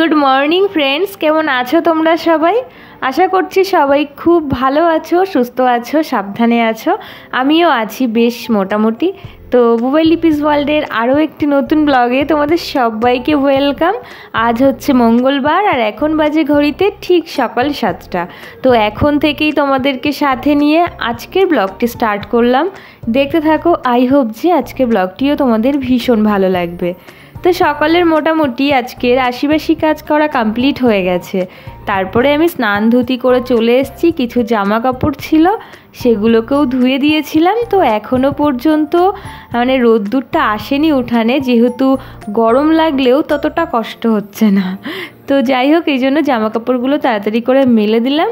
Good morning friends, কেমন আছো তোমরা সবাই? আশা করছি সবাই খুব ভালো আছো, সুস্থ আছো, সাবধানে আছো। আমিও আছি বেশ মোটামুটি। তো বুবাই লিপিস ওয়ার্ল্ডের আরও একটি নতুন ব্লগে তোমাদের সবাইকে ওয়েলকাম। আজ হচ্ছে মঙ্গলবার আর এখন বাজে ঘড়িতে ঠিক সকাল 7টা। তো এখন থেকেই তোমাদেরকে সাথে নিয়ে আজকের ব্লগটি স্টার্ট করলাম। দেখতে থাকো, আই হোপ যে আজকের ব্লগটিও তোমাদের ভীষণ ভালো লাগবে। তো সকালের মোটামুটি আজকের আশিবাসি কাজ করা কমপ্লিট হয়ে গেছে। তারপরে আমি স্নান ধুতি করে চলে এসেছি। কিছু জামা কাপড় ছিল, সেগুলোকেও ধুয়ে দিয়েছিলাম। তো এখনও পর্যন্ত মানে রোদ্দুরটা আসেনি উঠানে, যেহেতু গরম লাগলেও ততটা কষ্ট হচ্ছে না। তো যাই হোক, এই জন্য জামা কাপড়গুলো তাড়াতাড়ি করে মেলে দিলাম।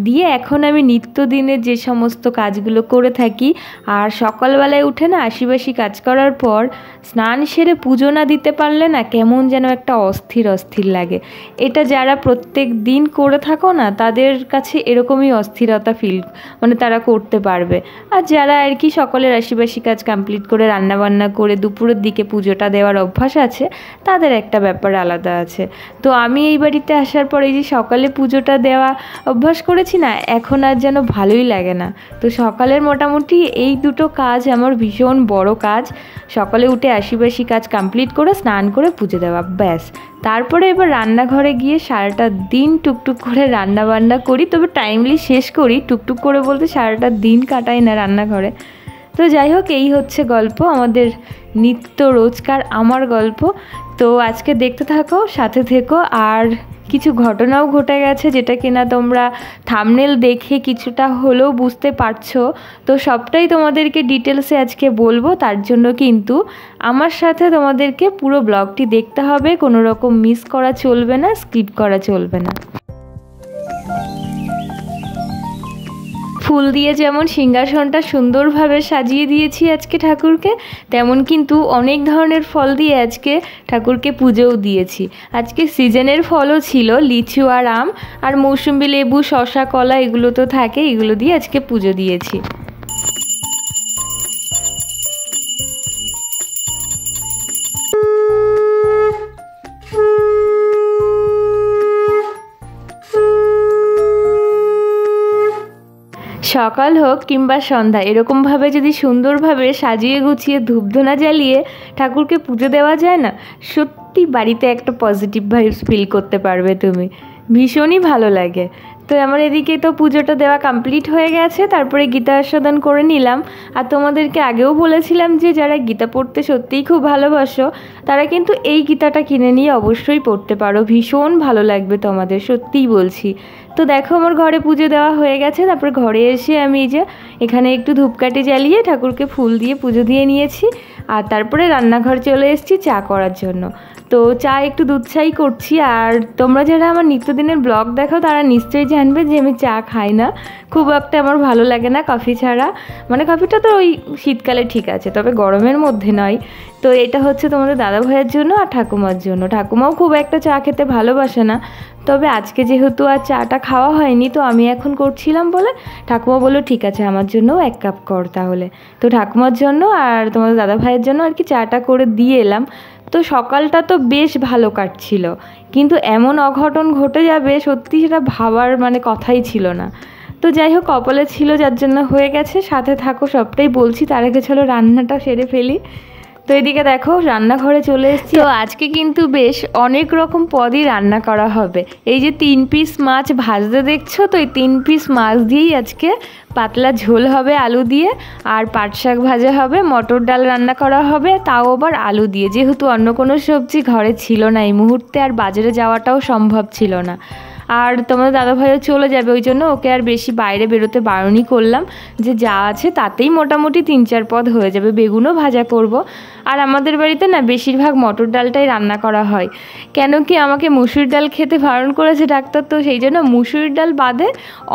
দিয়ে এখন আমি নিত্যদিনের যে সমস্ত কাজগুলো করে থাকি, আর সকালবেলায় উঠে না আশিবাসি কাজ করার পর স্নান সেরে পুজো না দিতে পারলে না কেমন যেন একটা অস্থির অস্থির লাগে। এটা যারা প্রত্যেক দিন করে থাকো না, তাদের কাছে এরকমই অস্থিরতা ফিল মানে তারা করতে পারবে। আর যারা আর কি সকলের আশিবাসি কাজ কমপ্লিট করে রান্নাবান্না করে দুপুরের দিকে পুজোটা দেওয়ার অভ্যাস আছে, তাদের একটা ব্যাপার আলাদা আছে। তো আমি এই বাড়িতে আসার পর এই যে সকালে পুজোটা দেওয়া অভ্যাস করেছি না, এখন আর যেন ভালোই লাগে না। তো সকালের মোটামুটি এই দুটো কাজ আমার ভীষণ বড় কাজ। সকালে উঠে আশিবাসি কাজ কমপ্লিট করে স্নান করে পুজো দেওয়া, ব্যাস। তারপরে এবার রান্নাঘরে গিয়ে সারাটা দিন টুকটুক করে রান্না বান্না করি, তবে টাইমলি শেষ করি। টুকটুক করে বলতে সারাটা দিন কাটাই না রান্নাঘরে। তো যাই হোক, এই হচ্ছে গল্প, আমাদের নিত্য রোজকার আমার গল্প। তো আজকে দেখতে থাকো, সাথে থেকো। আর কিছু ঘটনাও ঘটে গেছে, যেটা কিনা তোমরা থাম্বনেল দেখে কিছুটা হলেও বুঝতে পারছো। তো সবটাই তোমাদেরকে ডিটেলসে আজকে বলবো। তার জন্য কিন্তু আমার সাথে তোমাদেরকে পুরো ব্লগটি দেখতে হবে, কোনো রকম মিস করা চলবে না, স্কিপ করা চলবে না। ফুল দিয়ে যেমন সিংহাসনটা সুন্দরভাবে সাজিয়ে দিয়েছি আজকে ঠাকুরকে, তেমন কিন্তু অনেক ধরনের ফল দিয়ে আজকে ঠাকুরকে পুজোও দিয়েছি। আজকে সিজনের ফলও ছিল, লিচু আর আম, আর মৌসুম্বি লেবু, শসা, কলা এগুলো তো থাকে, এগুলো দিয়ে আজকে পুজো দিয়েছি। সকাল হোক কিংবা সন্ধ্যা, এরকমভাবে যদি সুন্দরভাবে সাজিয়ে গুছিয়ে ধূপধুনা জ্বালিয়ে ঠাকুরকে পুজো দেওয়া যায় না, সত্যি বাড়িতে একটা পজিটিভ ভাইবস ফিল করতে পারবে তুমি, ভীষণই ভালো লাগে। তো আমার এদিকে তো পুজোটা দেওয়া কমপ্লিট হয়ে গেছে। তারপরে গীতা আস্বাদন করে নিলাম। আর তোমাদেরকে আগেও বলেছিলাম যে যারা গীতা পড়তে সত্যিই খুব ভালোবাসো, তারা কিন্তু এই গীতাটা কিনে নিয়ে অবশ্যই পড়তে পারো, ভীষণ ভালো লাগবে তোমাদের, সত্যিই বলছি। তো দেখো, আমার ঘরে পুজো দেওয়া হয়ে গেছে। তারপরে ঘরে এসে আমি এই যে এখানে একটু ধূপকাঠি জ্বালিয়ে ঠাকুরকে ফুল দিয়ে পুজো দিয়ে নিয়েছি। আর তারপরে রান্নাঘর চলে এসেছি চা করার জন্য। তো চা একটু দুধ চাই করছি। আর তোমরা যারা আমার নিত্যদিনের ব্লগ দেখো, তারা নিশ্চয়ই জানবে যে আমি চা খাই না, খুব একটা আমার ভালো লাগে না কফি ছাড়া। মানে কফিটা তো ওই শীতকালে ঠিক আছে, তবে গরমের মধ্যে নয়। তো এটা হচ্ছে তোমাদের দাদা ভাইয়ের জন্য আর ঠাকুমার জন্য। ঠাকুমাও খুব একটা চা খেতে ভালোবাসে না, তবে আজকে যেহেতু আর চাটা খাওয়া হয়নি, তো আমি এখন করছিলাম বলে ঠাকুমা বললো ঠিক আছে আমার জন্যও 1 কাপ কর তাহলে। তো ঠাকুমার জন্য আর তোমাদের দাদা ভাইয়ের জন্য আর কি চাটা করে দিয়ে এলাম। তো সকালটা তো বেশ ভালো কাটছিল, কিন্তু এমন অঘটন ঘটে যাবে সত্যি সেটা ভাবার মানে কথাই ছিল না। তো যাই হোক, কপালে ছিল যার জন্য হয়ে গেছে। সাথে থাকো, সবটাই বলছি। তার আগে চলো রান্নাটা সেরে ফেলি। তো এদিকে দেখো রান্নাঘরে চলে এসেছি। তো আজকে কিন্তু বেশ অনেক রকম পদই রান্না করা হবে। এই যে 3 পিস মাছ ভাজতে দেখছো, তো এই 3 পিস মাছ দিয়েই আজকে পাতলা ঝোল হবে আলু দিয়ে, আর পাট শাক ভাজা হবে, মটর ডাল রান্না করা হবে, তাও আবার আলু দিয়ে, যেহেতু অন্য কোনো সবজি ঘরে ছিল না এই মুহূর্তে, আর বাজারে যাওয়াটাও সম্ভব ছিল না। আর তোমাদের দাদাভাইও চলে যাবে, ওই জন্য ওকে আর বেশি বাইরে বেরোতে বারণই করলাম, যে যা আছে তাতেই মোটামুটি 3-4 পদ হয়ে যাবে। বেগুনও ভাজা করব। আর আমাদের বাড়িতে না বেশিরভাগ মটর ডালটাই রান্না করা হয়, কেন কি আমাকে মুসুর ডাল খেতে বারণ করেছে ডাক্তার। তো সেই জন্য মুসুর ডাল বাদে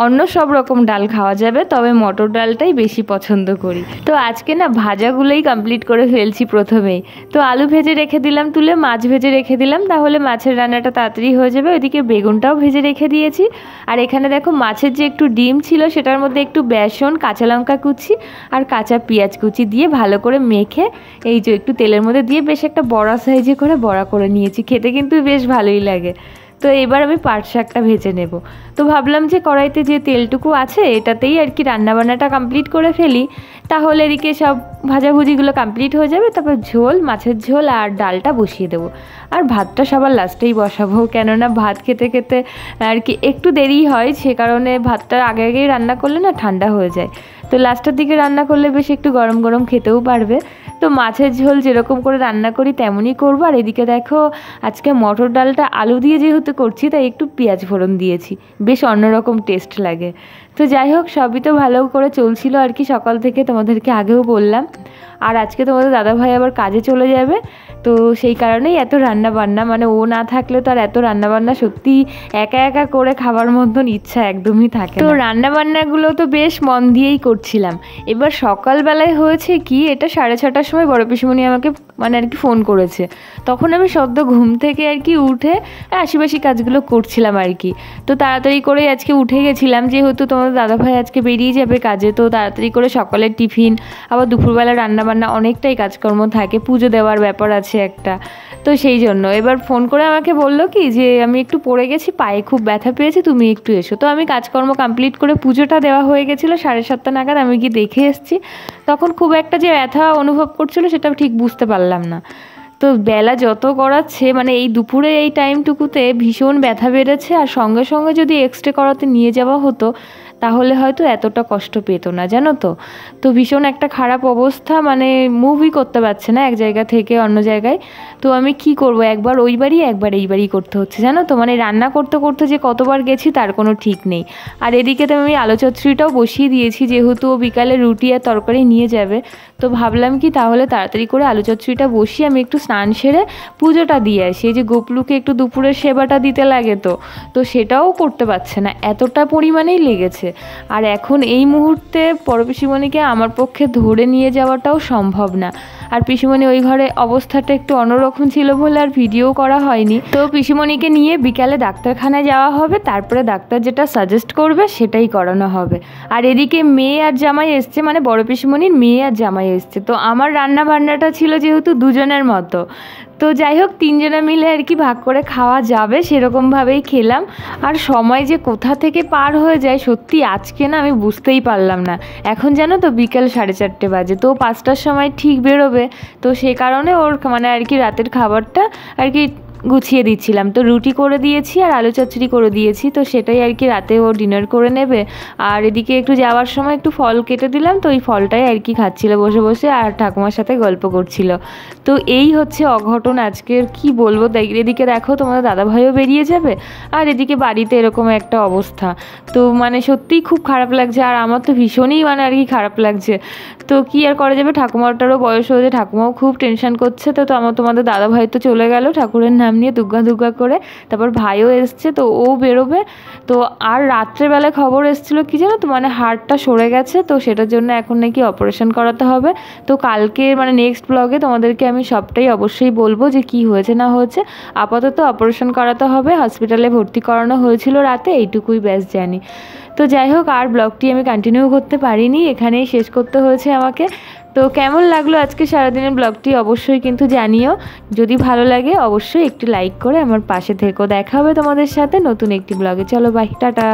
অন্য সব রকম ডাল খাওয়া যাবে, তবে মটর ডালটাই বেশি পছন্দ করি। তো আজকে না ভাজাগুলোই কমপ্লিট করে ফেলছি প্রথমেই। তো আলু ভেজে রেখে দিলাম তুলে, মাছ ভেজে রেখে দিলাম, তাহলে মাছের রান্নাটা তাড়াতাড়ি হয়ে যাবে। ওইদিকে বেগুনটাও ভেজে রেখে দিয়েছি। আর এখানে দেখো মাছের যে একটু ডিম ছিল, সেটার মধ্যে একটু বেসন, কাঁচা লঙ্কা কুচি আর কাঁচা পেঁয়াজ কুচি দিয়ে ভালো করে মেখে এই যে একটু তেলের মধ্যে দিয়ে বেশ একটা বড়া সাইজে করে বড়া করে নিয়েছি। খেতে কিন্তু বেশ ভালোই লাগে। তো এবার আমি পাট শাকটা ভেজে নেব। তো ভাবলাম যে কড়াইতে যে তেলটুকু আছে এটাতেই আর কি রান্নাবান্নাটা কমপ্লিট করে ফেলি, তাহলে এদিকে সব ভাজাভুজিগুলো কমপ্লিট হয়ে যাবে। তারপর ঝোল, মাছের ঝোল আর ডালটা বসিয়ে দেবো। আর ভাতটা সবার লাস্টেই বসাবো, কেননা ভাত খেতে খেতে আর কি একটু দেরি হয়, সে কারণে ভাতটা আগে আগেই রান্না করলে না ঠান্ডা হয়ে যায়। তো লাস্টের দিকে রান্না করলে বেশ একটু গরম গরম খেতেও পারবে। তো মাছের ঝোল যেরকম করে রান্না করি তেমনই করবো। আর এদিকে দেখো আজকে মটর ডালটা আলু দিয়ে যেহেতু করছি তাই একটু পেঁয়াজ ফোড়ন দিয়েছি, বেশ অন্যরকম টেস্ট লাগে। তো যাই হোক, সবই তো ভালো করে চলছিল আর কি সকাল থেকে, তোমাদেরকে আগেও বললাম। আর আজকে তোমাদের দাদাভাই আবার কাজে চলে যাবে, তো সেই কারণেই এত রান্নাবান্না, মানে ও না থাকলে তো আর এত রান্নাবান্না সত্যি একা একা করে খাবার মতন ইচ্ছা একদমই থাকে। তো রান্নাবান্নাগুলো তো বেশ মন দিয়েই করছিলাম। এবার সকালবেলায় হয়েছে কি, এটা 6:30টার সময় বড় পিসিমণি আমাকে মানে আর কি ফোন করেছে। তখন আমি সদ্য ঘুম থেকে আর কি উঠে আশিপাশি কাজগুলো করছিলাম আর কি। তো তাড়াতাড়ি করে আজকে উঠে গেছিলাম, যেহেতু তোমাদের দাদাভাই আজকে বেরিয়ে যাবে কাজে। তো তাড়াতাড়ি করে সকালের টিফিন, আবার দুপুরবেলা রান্নাবান্না, অনেকটাই কাজকর্ম থাকে, পুজো দেওয়ার ব্যাপার আছে একটা। তো সেই জন্য এবার ফোন করে আমাকে বললো কি যে আমি একটু পড়ে গেছি, পায়ে খুব ব্যথা পেয়েছি, তুমি একটু এসো। তো আমি কাজকর্ম কমপ্লিট করে পুজোটা দেওয়া হয়ে গেছিলো 7:30 নাগাদ, আমি গিয়ে দেখে এসেছি। তখন খুব একটা যে ব্যথা অনুভব করছিলো সেটা ঠিক বুঝতে পারলাম না। তো বেলা যত গড়াচ্ছে, মানে এই দুপুরের এই টাইমটুকুতে ভীষণ ব্যথা বেড়েছে। আর সঙ্গে সঙ্গে যদি এক্সরে করাতে নিয়ে যাওয়া হতো তাহলে হয়তো এতটা কষ্ট পেত না, জানো তো। তো ভীষণ একটা খারাপ অবস্থা, মানে মুভই করতে পারছে না এক জায়গা থেকে অন্য জায়গায়। তো আমি কি করব, একবার ওই বাড়ি একবার এই বাড়ি করতে হচ্ছে, জানো তো। মানে রান্না করতে করতে যে কতবার গেছি তার কোনো ঠিক নেই। আর এদিকে তো আমি আলু চচ্চড়িটাও বসিয়ে দিয়েছি, যেহেতু ও বিকালে রুটি আর তরকারি নিয়ে যাবে। তো ভাবলাম কি তাহলে তাড়াতাড়ি করে আলু চচ্চড়িটা বসিয়ে আমি একটু স্নান সেরে পুজোটা দিয়ে আসি। এই যে গোপলুকে একটু দুপুরের সেবাটা দিতে লাগে, তো সেটাও করতে পারছে না, এতটা পরিমাণেই লেগেছে। আর এখন এই মুহূর্তে বড় পিসিমণিকে আমার পক্ষে ধরে নিয়ে যাওয়াটাও সম্ভব না। আর পিসিমণি ওই ঘরে অবস্থাটা একটু অন্যরকম ছিল বলে আর ভিডিও করা হয়নি। তো পিসিমণিকে নিয়ে বিকালে ডাক্তারখানায় যাওয়া হবে, তারপরে ডাক্তার যেটা সাজেস্ট করবে সেটাই করানো হবে। আর এদিকে মেয়ে আর জামাই এসছে, মানে বড় পিসিমণির মেয়ে আর জামাই এসছে। তো আমার রান্না বান্নাটা ছিল যেহেতু দুজনের মতো, তো যাই হোক 3 জনে মিলে আর কি ভাগ করে খাওয়া যাবে সেরকমভাবেই খেলাম। আর সময় যে কোথা থেকে পার হয়ে যায় সত্যি আজকে না আমি বুঝতেই পারলাম না। এখন জানো তো বিকেল 4:30 বাজে, তো 5টার সময় ঠিক বেরোবে। তো সে কারণে ওর মানে আর কি রাতের খাবারটা আর কি গুছিয়ে দিচ্ছিলাম। তো রুটি করে দিয়েছি আর আলু চচ্চড়ি করে দিয়েছি, তো সেটাই আর কি রাতে ও ডিনার করে নেবে। আর এদিকে একটু যাওয়ার সময় একটু ফল কেটে দিলাম, তো ওই ফলটাই আর কি খাচ্ছিল বসে বসে আর ঠাকুমার সাথে গল্প করছিল। তো এই হচ্ছে অঘটন আজকের, কি বলবো। এদিকে দেখো তোমাদের দাদাভাইও বেরিয়ে যাবে, আর এদিকে বাড়িতে এরকম একটা অবস্থা। তো মানে সত্যিই খুব খারাপ লাগছে, আর আমার তো ভীষণই মানে আর কি খারাপ লাগছে। তো কি আর করা যাবে, ঠাকুমাটারও বয়স হয়েছে, ঠাকুমাও খুব টেনশন করছে। তো তোমাদের দাদাভাই তো চলে গেল ঠাকুরের নাম নিয়ে দুগ্গা দুগ্গা করে, তারপর ভাইও এসছে, তো ও বেরোবে। তো আর রাত্রেবেলায় খবর এসেছিলো কি জানো তো, মানে হাড়টা সরে গেছে, তো সেটার জন্য এখন নাকি অপারেশন করাতে হবে। তো কালকে মানে নেক্সট ব্লগে তোমাদেরকে আমি সবটাই অবশ্যই বলবো যে কি হয়েছে না হয়েছে। আপাতত অপারেশন করাতে হবে, হসপিটালে ভর্তি করানো হয়েছিল রাতে, এইটুকুই ব্যাস জানি। তো যাই হোক, আর ব্লগটি আমি কন্টিনিউ করতে পারিনি, এখানেই শেষ করতে হয়েছে আমাকে। তো কেমন লাগলো আজকে সারাদিনের ব্লগটি অবশ্যই কিন্তু জানিও। যদি ভালো লাগে অবশ্যই একটি লাইক করে আমার পাশে থেকো। দেখা হবে তোমাদের সাথে নতুন একটি ব্লগে। চলো বাই, টাটা।